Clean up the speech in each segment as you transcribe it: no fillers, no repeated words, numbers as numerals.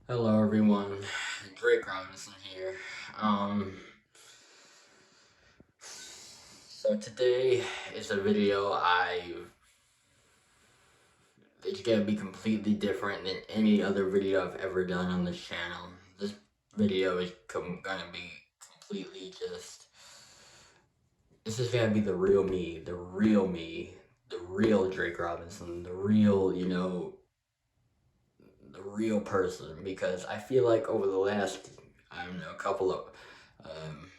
Hello everyone, Drake Robinson here. Um, so today is a video it's gonna be completely different than any other video I've ever done on this channel. This video is gonna be completely just, this is gonna be the real me, the real Drake Robinson, the real person, because I feel like over the last, I don't know, couple of, um,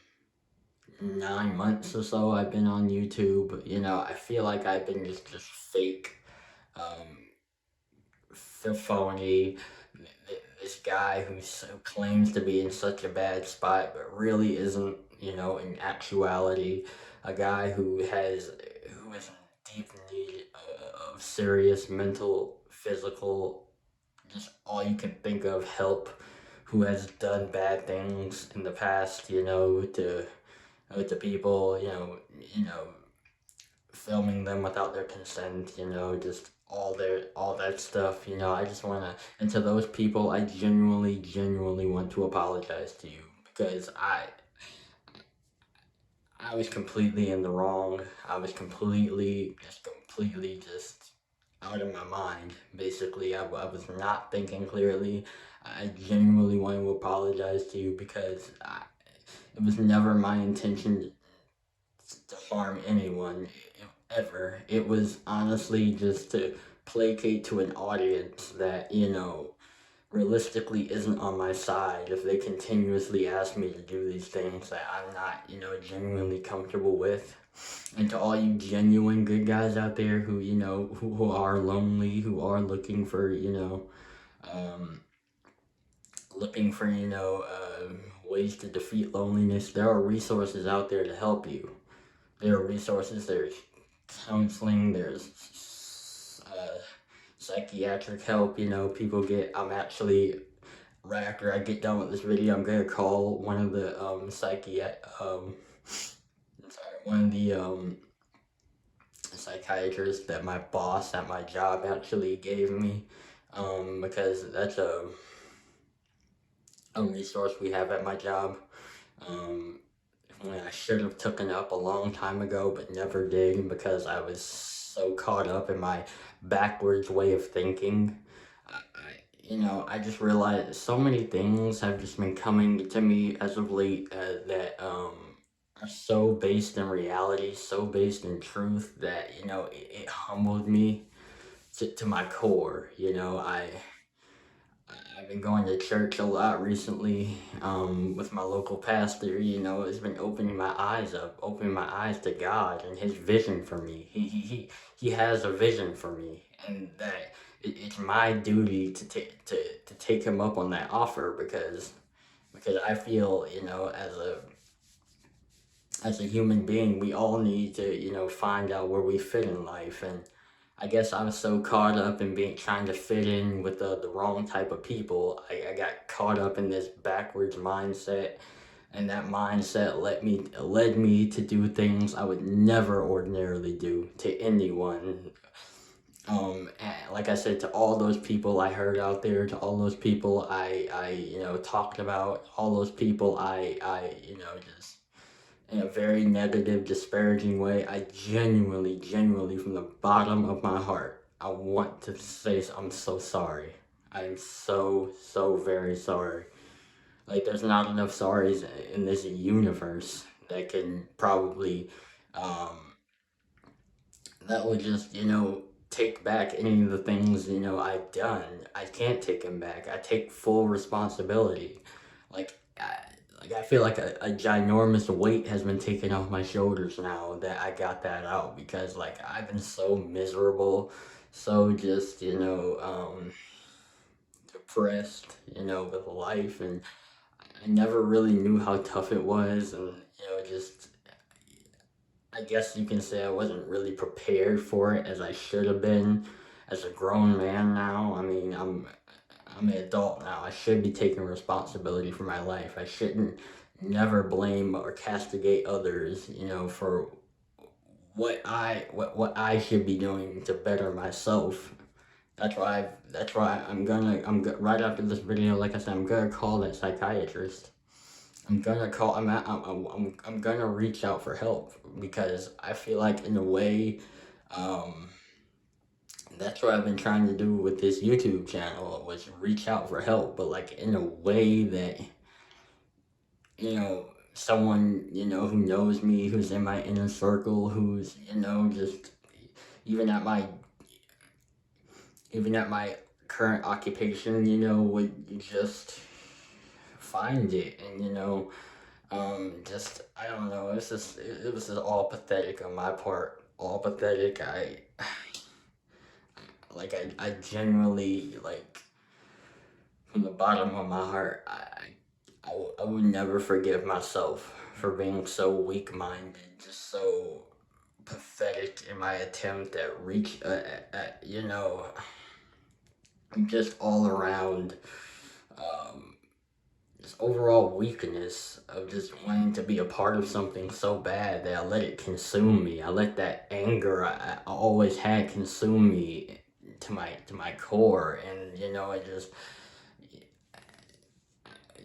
9 months or so I've been on YouTube. I feel like I've been just fake, um, phony. This guy who claims to be in such a bad spot, but really isn't. In actuality, a guy who is in deep need of serious mental, physical, just all you can think of help. Who has done bad things in the past, to people, filming them without their consent, just all that stuff. I just wanna, and to those people, I genuinely want to apologize to you, because I was completely in the wrong. I was completely just out of my mind. Basically, I was not thinking clearly. I genuinely want to apologize to you, because it was never my intention to harm anyone ever. It was honestly just to placate to an audience that, realistically isn't on my side if they continuously ask me to do these things that I'm not, genuinely comfortable with. And to all you genuine good guys out there who, who are lonely, who are um, looking for, ways to defeat loneliness, there are resources out there to help you. There are resources, there's counseling, there's psychiatric help. People get, I'm actually, right after I get done with this video, I'm gonna call one of the one of the psychiatrists that my boss at my job actually gave me, because that's a resource we have at my job. Um, I should have taken up a long time ago, but never did, because I was so caught up in my backwards way of thinking. I just realized so many things have just been coming to me as of late, that are so based in reality, so based in truth, that it humbled me to my core. I've been going to church a lot recently, with my local pastor. It's been opening my eyes up, opening my eyes to God and His vision for me. He has a vision for me, and that it's my duty to take Him up on that offer, because I feel, as a human being, we all need to, find out where we fit in life. And I guess I was so caught up in being trying to fit in with the wrong type of people. I got caught up in this backwards mindset, and that mindset led me to do things I would never ordinarily do to anyone. Like I said, to all those people I heard out there, to all those people I talked about, all those people just in a very negative, disparaging way, I genuinely, from the bottom of my heart, I want to say I'm so sorry. I'm so very sorry. Like, there's not enough sorries in this universe that can probably, um, that would just, take back any of the things, I've done. I can't take them back. I take full responsibility. Like, I feel like a ginormous weight has been taken off my shoulders now that I got that out, because, like, I've been so miserable, so just, depressed, with life, and I never really knew how tough it was, and, just, I guess you can say I wasn't really prepared for it as I should have been as a grown man now. I mean, I'm an adult now. I should be taking responsibility for my life. I shouldn't never blame or castigate others, for what I should be doing to better myself. That's why right after this video, like I said, I'm gonna call that psychiatrist. I'm gonna reach out for help because I feel like in a way, um, that's what I've been trying to do with this YouTube channel was reach out for help, but like in a way that, someone, who knows me, who's in my inner circle, who's, just even at my even at my current occupation, would just find it and, just I don't know. It was just all pathetic on my part. All pathetic. I genuinely like from the bottom of my heart. I would never forgive myself for being so weak-minded, just so pathetic in my attempt at just all around, um, just overall weakness of just wanting to be a part of something so bad that I let it consume me. I let that anger I always had consume me to my core, and I just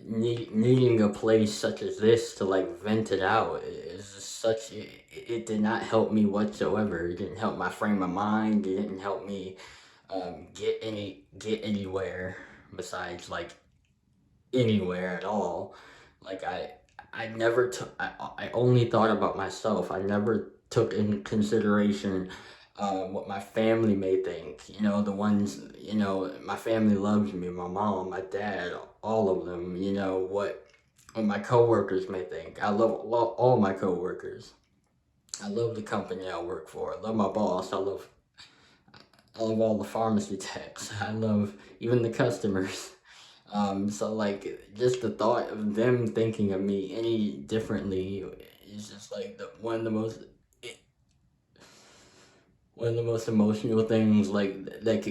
needing a place such as this to like vent it out is just it did not help me whatsoever. It didn't help my frame of mind. It didn't help me get anywhere besides like anywhere at all. Like I never took I only thought about myself. I never took in consideration what my family may think. The ones, my family loves me, my mom, my dad, all of them. What my coworkers may think. I love all my coworkers. I love the company I work for. I love my boss. I love all the pharmacy techs. I love even the customers. So like just the thought of them thinking of me any differently is just like one of the most emotional things like that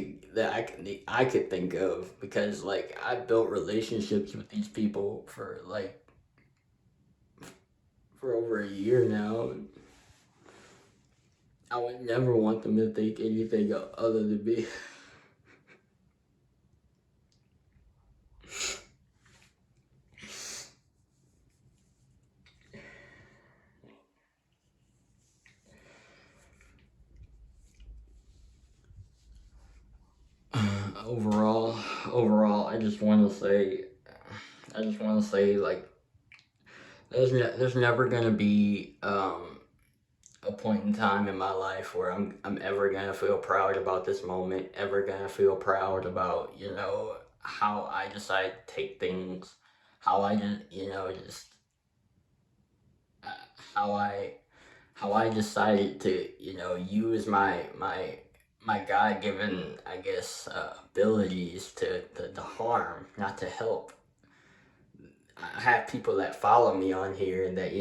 I could think of because like I built relationships with these people for over a year now. I would never want them to think anything other than me. overall, overall, I just want to say like there's never gonna be a point in time in my life where I'm ever gonna feel proud about this moment, ever gonna feel proud about, how I decide to take things, how I just, uh, how I how I decided to, use my God given, I guess, abilities to harm, not to help. I have people that follow me on here that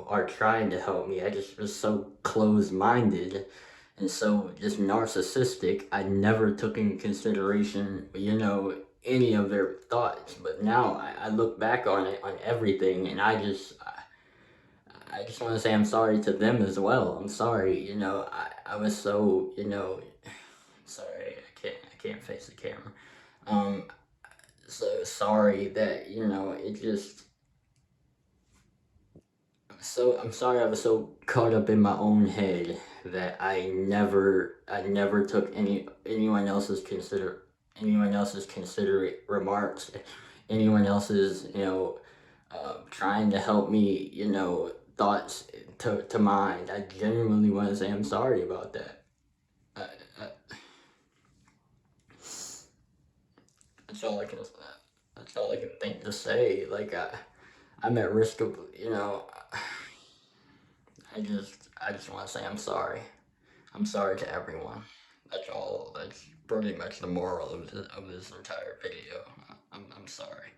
are trying to help me. I just was so closed minded and so just narcissistic. I never took in consideration, any of their thoughts. But now I look back on it on everything, and I just want to say I'm sorry to them as well. I'm sorry. I was so sorry. I can't face the camera. Um, so sorry that it just I'm sorry I was so caught up in my own head that I never took anyone else's considerate remarks, anyone else's trying to help me, thoughts to mind. I genuinely want to say I'm sorry about that. I, I, that's all I can that's all I can think to say. Like I'm at risk of I just want to say I'm sorry. I'm sorry to everyone. That's all. That's pretty much the moral of this entire video. I'm sorry.